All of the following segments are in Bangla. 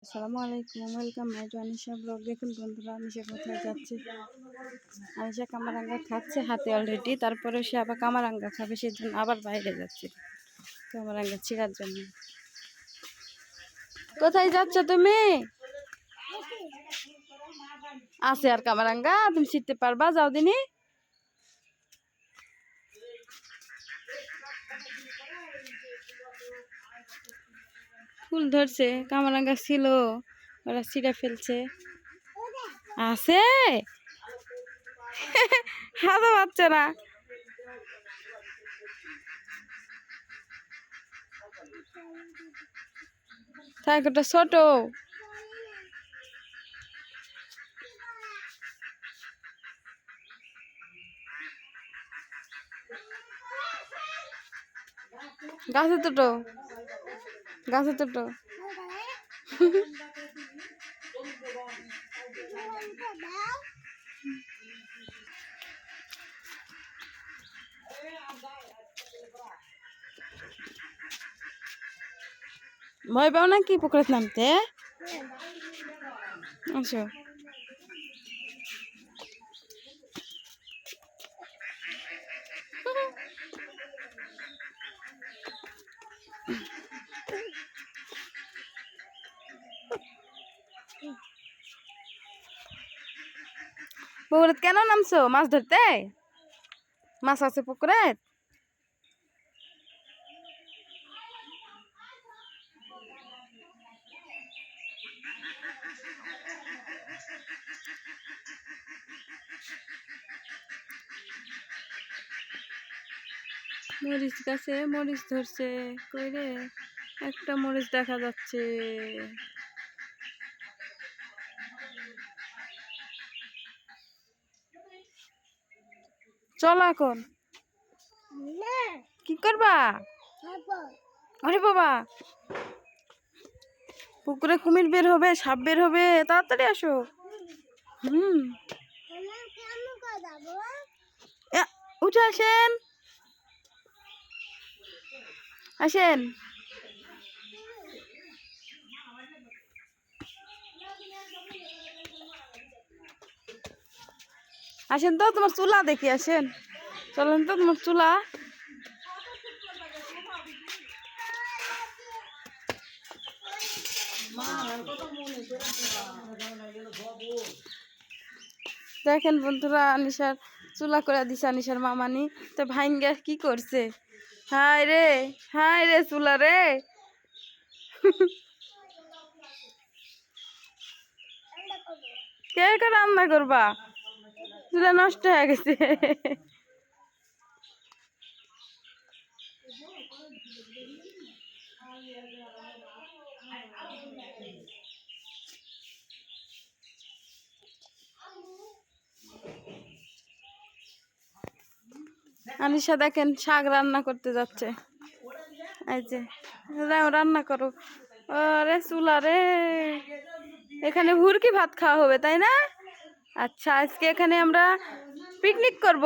আসসালামু আলাইকুম, welcome back to Anisha blog. দেখুন বন্ধুরা, আনিশা কোথায় যাচ্ছে। আনিশা কামারাঙ্গা খাচ্ছে হাতে অলরেডি, তারপরে সে আবার কামারাঙ্গা খাবে, সেই জন্য আবার বাইরে যাচ্ছে কামারাঙ্গা ছিঁড়ার জন্য। কোথায় যাচ্ছ তুমি? আছে আর কামারাঙ্গা, তুমি ছিঁড়তে পারবা? যাও দিনি। ফুল ধরছে, কামারাঙ্গা ছিল, ওরা ছিঁড়ে ফেলছে। আছে হাতে বাচ্চারা। তাই ওটা ছোট। গাছে দুটো, গাছে দুটো। ভয় পাও নাকি পুকুরে নামতে? আসো। পুকুরে কেন নামছো? মাছ ধরতে? মাছ আছে পুকুরে? মরিচ গাছে মরিচ ধরছে। কই রে? একটা মরিচ দেখা যাচ্ছে। চলো এখন। কি করবা? আরে বাবা, পুকুরে কুমির বের হবে, সাপ বের হবে, তাড়াতাড়ি আসো। হুম, উঠে আসেন, আসেন। আসেন তো, তোমার চুলা দেখি, আসেন। চলেন তো, তোমার চুলা। দেখেন বন্ধুরা, আনিশার চুলা করে দিছে আনিশার মামানি। তো ভাইঙ্গা কি করছে? হায় রে, হায় রে চুলা রে। কে কে রান্না করবা? চুলা নষ্ট হয়ে গেছে। আনিশা দেখেন শাক রান্না করতে যাচ্ছে। এই যে রান্না করো। আরে চুলা রে, এখানে হুরকি ভাত খাওয়া হবে তাই না? আচ্ছা, আজকে এখানে আমরা পিকনিক করব,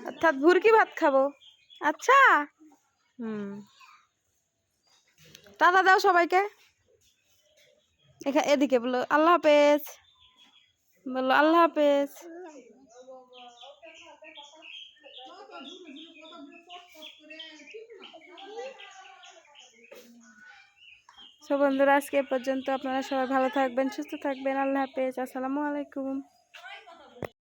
অর্থাৎ ভুরকি ভাত খাবো। আচ্ছা। হুম, টাটা দাও সবাইকে। এদিকে বলো আল্লাহ হাফেজ। বলো আল্লাহ হাফেজ। সো বন্ধুরা, আজকে এ পর্যন্ত। আপনারা সবাই ভালো থাকবেন, সুস্থ থাকবেন। আল্লাহ হাফেজ, আসসালামু আলাইকুম।